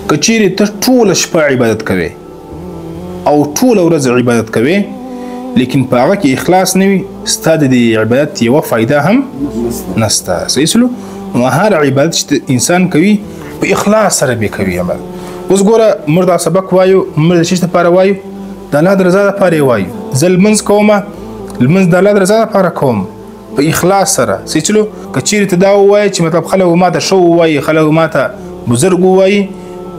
که چیرې ته ټوله شپه عبادت کوې او ټوله ورځ عبادت کوې لیکن په هغه کې اخلاص نه وي ستا د دې عبادت یوه فایده هم نشته. صحیح سلو. نو هر عبادت چې انسان کوي په اخلاص سره به کوي عمل. اوس ګوره موږ دا سبق وایو، موږ د څه لپاره وایو؟ د الله د رضا لپاره وایو. زه لمونځ کومه، لمونځ د الله د رضا لپاره کوم په اخلاص سره. صحیح چلو. که چیرې ته دا ووایې چې مطلب خلک ما ته ښه ووایي، خلک ما ته بزرګ ووایي،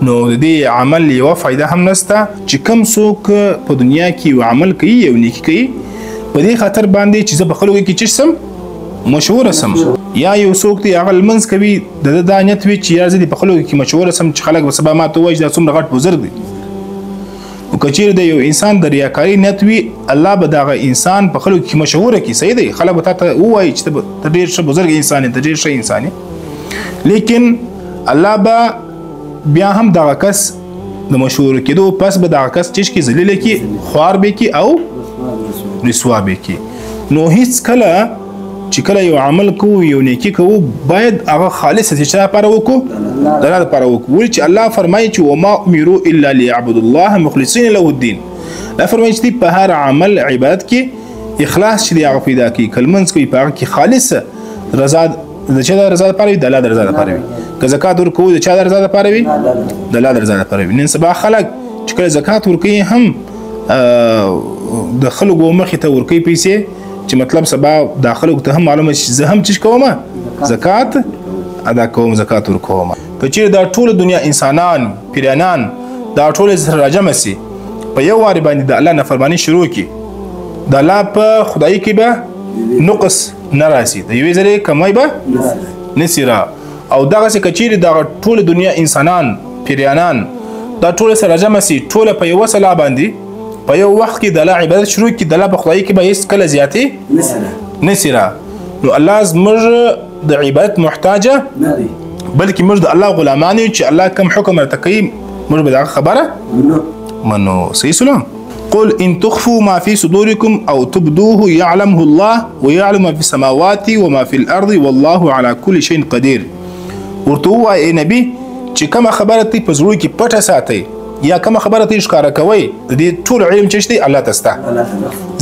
نو د دې عمل یوه فایده هم نشته. چې کوم څوک په دنیا کې یو عمل کوي، یو نیکي کوي، په دې خاطر باندې چې زه په خلکو کې څه سم مشهوره سم، یا یو څوک دی هغه لمونځ کوي د ده دا نیت وي چې یا زه دې په خلکو کې مشهوره سم چې خلک به سبا ما ته ووایي چې دا څومره غټ بزرګ دی. او که چیرې د یو انسان د ریاکاري نیت وي، الله به دغه انسان په خلکو کې مشهوره کړي. صحیح دی، خلک به تا ته ووایي چې ته ډېر ښه بزرګ انسان یې، ته ډېر ښه انسان یې، لیکن الله به بیا هم دغه کس د مشهور کېدو پس به دغه کس چیش کې ذلیله کې، خوار به کې او رسوا به کې. نو هیڅ کله چې کله یو عمل کوو، یو نیکي کوو، باید هغه خالص چې چا لپاره وکړو؟ د الله لپاره وکړو. ولې چې الله فرمایي چې وما امروا الا ليعبدوا الله مخلصین له الدین. دا فرمایي چې په هر عمل عبادت کې اخلاص چې هغه پیدا کړي. که لمونځ کوي په هغه کې خالص رضا د چا د رضا لپاره وي؟ د الله د رضا لپاره وي. که زکات ورکوو د چا د رضا لپاره وي؟ د الله د رضا لپاره وي. نن سبا خلک چې کله زکات ورکوي هم د خلکو مخې ته ورکوي پیسې، چې مطلب سبا د خلکو ته هم معلومه شي زه هم څه کوم، زکات ادا کوم، زکات ورکوم. که چیرې دا ټول دنیا انسانان، پیرانان دا ټول سره راجمع سي، په یو واري باندې د الله نافرمانی شروع کړي، د الله په خدایي کې به نقص نه راسي، د یوې ځلې کمای به نسي را. او دغسې که چیرې دغه ټول دنیا انسانان، پیرانان دا ټول سره راجمع سي، ټوله په یوه سلا باندې په یو وخت کې د الله عبادت شروع کړي، د الله په خدایي کې به هېڅ کله زیاتې نسي را. نو الله زموږ د عبادت محتاجه نه دی، بلکې موږ د الله غلامان یو چې الله کوم حکم راته کوي موږ به دغه خبره منو. صحیح سلام. قل ان تخفوا ما في صدوركم او تبدوه يعلمه الله ويعلم ما في السماوات وما في الارض والله على كل شيء قدير. ورته ووایه ای نبي چې کومه خبره ته په زړه کې پټه ساتئ یا کومه خبره ته ښکاره کوئ، د دې ټول علم چې دی الله ته شته.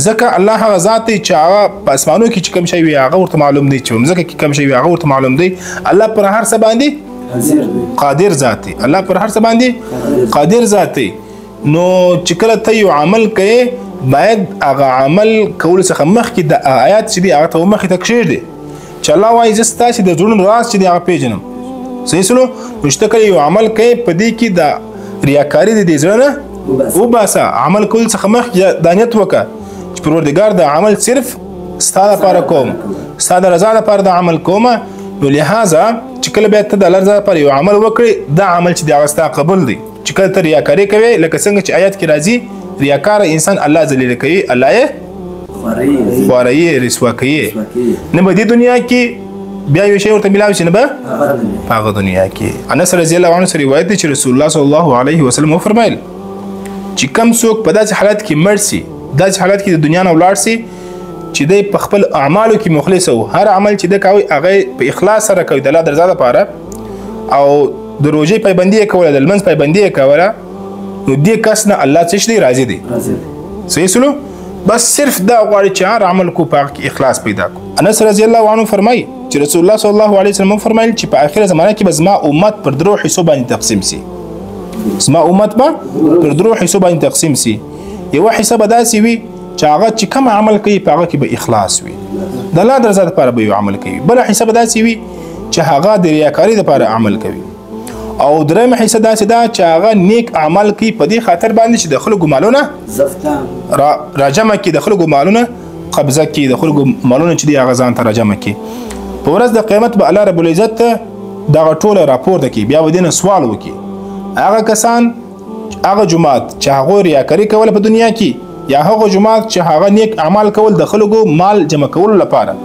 ځکه الله هغه ذات دی چې هغه په اسمانو کې چې کوم شی وي هغه ورته معلوم دی، چې په مځکه کې کوم شی وي هغه ورته معلوم دی. الله پر هر څه باندې قادر ذات دی، الله پر هر څه باندې قادر ذات دی. نو چې کله ته یو عمل کوې باید هغه عمل کولو څخه مخکې د آیات چې دی هغه ته مخکې ته کښېږدې چې الله وایي زه ستاسې د زړونو راز چې دی هغه پېژنم. صحیح سلو. نو چې ته کله یو عمل کوې په دې کې د ریاکاري د دې زړه نه وباسه، عمل کولو څخه مخکې دا نیت وکړه چې پروردګار د عمل صرف ستا لپاره کوم، ستا د رضا لپاره د عمل کومه. نو لهذا چې کله بیا ته د الله رضا لپاره یو عمل وکړې، دا عمل چې دی هغه ستا قبول دی. چې کله ته ریاکاري کوې لکه څنګه چې آیات کې راځي ریاکار انسان الله ذلیله کوي، الله یې خوارایي، رسوا کوي. نه به دې دنیا کې بیا یو شی ورته ملاوي شي، نه به په هغه دنیا کې. انس رضی الله عنه روایت دی چې رسول الله صلی الله علیه وسلم وفرمایل چې کم څوک په داسې حالت کې مړ سي، داسې حالت کې د دنیا نه ولاړ سي چې دی په خپل اعمالو کې مخلص و، هر عمل چې دی کوي هغه په اخلاص سره کوي د الله د رضا لپاره، او د روژې پایبندي یې کوله، د لمونځ پایبندي یې کوله، نو دې کس نه الله څه دی راضي دی. صحیح سلو. بس صرف دا غواړي چې هر عمل کو په هغه کې اخلاص پیدا کو. انس رضی الله عنه فرمایي چې رسول الله صلی الله علیه وسلم فرمایل چې په آخره زمانه کې به زما امت پر درو حصو باندې تقسیم سي، زما امت به پر درو حصو باندې تقسیم سي. یو حصه به داسې وي چې هغه چې کوم عمل کوي په هغه کې به اخلاص وي، د الله د رضا لپاره به یو عمل کوي. بل حصه به داسې وي چې هغه د ریاکاري لپاره عمل کوي. او درېمه حصه داسې ده چې هغه نیک عمل کوي په دې خاطر باندې چې د خلکو مالونه راجمع کړي، د خلکو مالونه قبضه کړي، د خلکو مالونه چې دی هغه ځان ته راجمع کړي. په ورځ د قیامت به الله رب العزت دغه ټوله راپورته کړي، بیا به دې نه سوال وکړي هغه کسان، هغه جماعت چې هغوی ریاکاري کوله په دنیا کې، یا هغه جماعت چې هغه نیک اعمال کول د خلکو مال جمع کولو لپاره،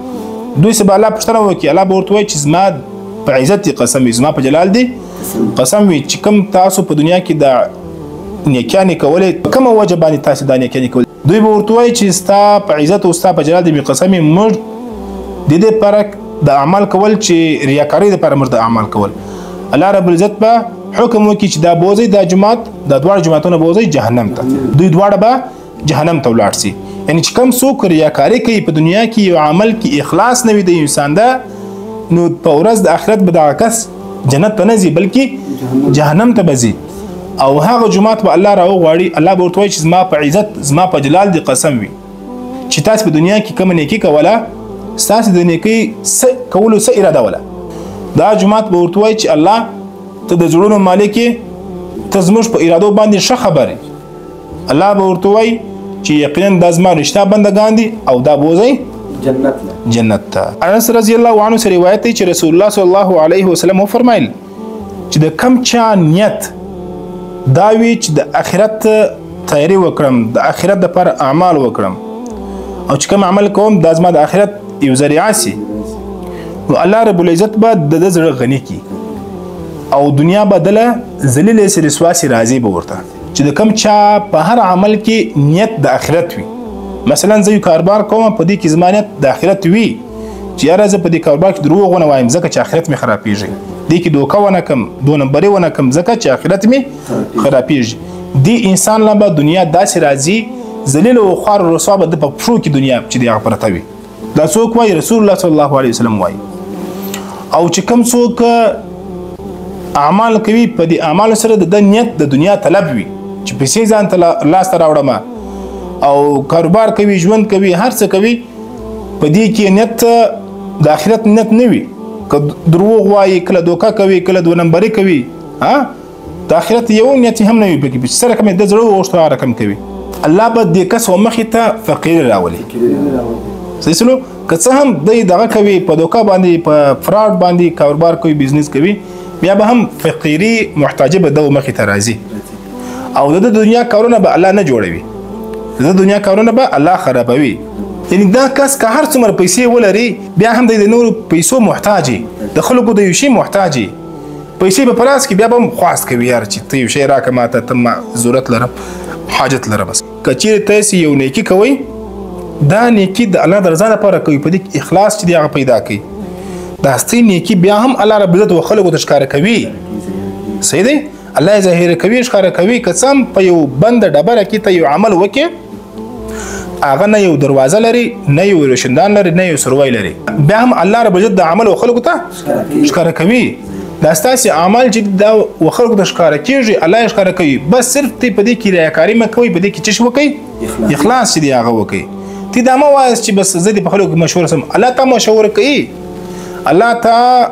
دوی څه به الله پوښتنه وکړي. الله به ورته وایي چې زما په عزت دي قسم وي، زما په جلال دي قسم وي چې کوم تاسو په دنیا کې د نیکیانې کولې، په کومه وجه باندې تاسو دا نیکیانې کولې، دوی به ورته وایي چې ستا په عزت او ستا په جلال دي قسم وي موږ د دې لپاره د اعمال کول چې ریاکاري لپاره موږ د اعمال کول. الله رب العزت به حکم وکړي چې دا بوځي دا جماعت دا دواړه جماعتونه بوځي جهنم ته دوی دواړه به جهنم ته ولاړ شي یعنی چې کوم څوک ریاکاري کوي په دنیا کې یو عمل کې اخلاص نه وي د انسان دا نو په ورځ د آخرت به دغه کس جنت ته نه ځي بلکې جهنم ته به ځي او هغه جماعت به الله راوغواړي الله به ورته وایي چې زما په عزت زما په جلال دې قسم وي چې تاسو په دنیا کې کومه نیکي کوله ستاسو د نیکۍ کولو څه اراده وله دا جماعت به ورته وایي چې الله ته د زړونو مالک یې ته زموږ په ارادو باندې ښه خبر یې الله به ورته وایي چې یقینا دا زما رشته بندگان دي او دا بوځي جنت ته انس رضی الله عنه سره روایت دی چې رسول الله صلی الله علیه وسلم فرمایل چې د کم چا نیت دا وی چې د آخرت تیاری وکړم د آخرت لپاره اعمال وکړم او چې کوم عمل کوم دا زما د آخرت یو ذریعه سي نو الله رب العزت به د زړه غني کی او دنیا بدله ذلیل سي رسوا سي راضي به ورته چې د کم چا په هر عمل کې نیت د آخرت وي مثلا زه یو کاروبار کوم په دې کې زما نیت د آخرت وي چې یاره زه په دې کاروبار کې دروغ ونه وایم ځکه چې آخرت مې خرابېږي دې کې دوکه ونه کم دو نمبرې ونه کم ځکه چې آخرت مې خرابېږي دې انسان لا به دنیا داسې راځي ذلیل او خوار رسوا به د په پښو کې دنیا چې دې هغه پرته وي دا څوک وایي رسول الله صلی الله علیه وسلم وایي او چې کوم څوک اعمال کوي په دې اعمال سره د نیت د دنیا طلب وي چې پیسې ځان ته لاس ته راوړم او کاروبار کوي ژوند کوي هر څه کوي په دې کې نیت د آخرت نیت نه وي که دروغ وایي کله دوکه کوي کله دو نمبرې کوي د آخرت یو نیت هم نه وي پکې سره کوم د زړه غوښتنه رقم کوي الله به دې کس مخې ته فقیر راولي صحیح سلو که څه هم دغه کوي په دوکه باندې په فراډ باندې کاروبار کوي بزنس کوي بیا به هم فقیری محتاج به د مخې ته راځي او د دنیا کارونه به الله نه جوړوي د دنیا کارونه به الله خرابوي یعنی دا کس که هر څومره پیسې ولري بیا هم د نورو پیسو محتاجي د خلکو د یو شي محتاجي پیسې په پلاس کې بیا به خواست کوي یار چې ته یو شی راکړه ماته ته ضرورت لرم حاجت لرم بس که چیرې تاسو یو نیکي کوئ دا نیکي د الله د رضا لپاره کوي په دې اخلاص چې دی هغه پیدا کوي دا ستې نیکي بیا هم الله رب عزت و خلکو ته ښکاره کوي صحیح دی الله یې ظاهر کوي ښکاره کوي که څه هم په یو بنده ډبره کې ته یو عمل وکړې هغه نه یو دروازه لري نه یو روشندان لري نه یو سروی لري بیا هم الله رب عزت د عمل و خلکو ته ښکاره کوي دا ستاسې اعمال چې دا و خلکو ته ښکاره کېږي الله یې ښکاره کوي بس صرف تی په دې کې ریاکاري مه کوئ په دې کې څه شی وکئ اخلاص چې دی هغه وکئ تی دا مه وایاست چې بس زه دې په خلکو کې مشهوره سم الله ته مشهوره کوي الله ته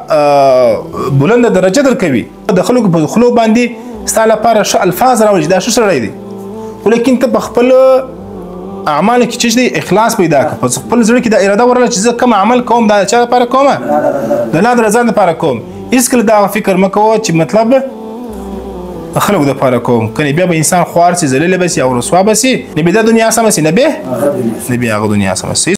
بلنده درجه درکوي د خلکو په خلو باندې ستا لپاره ښه الفاظ راوړي دا ښه سړی دی خو لیکن ته په خپل اعمالو کې چې دی اخلاص پیدا کړه په خپل زړه کې دا اراده ورله چې زه کوم عمل کوم دا چا لپاره کومه د الله د رضا لپاره کوم هېڅکله دا فکر مه کوه چې مطلب خلکو دپاره کوم کنې بیا به انسان خوار سي ذلیله به سي او رسوا به سي نه به دا دنیا سمه سي نه به هغه دنیا سمه سي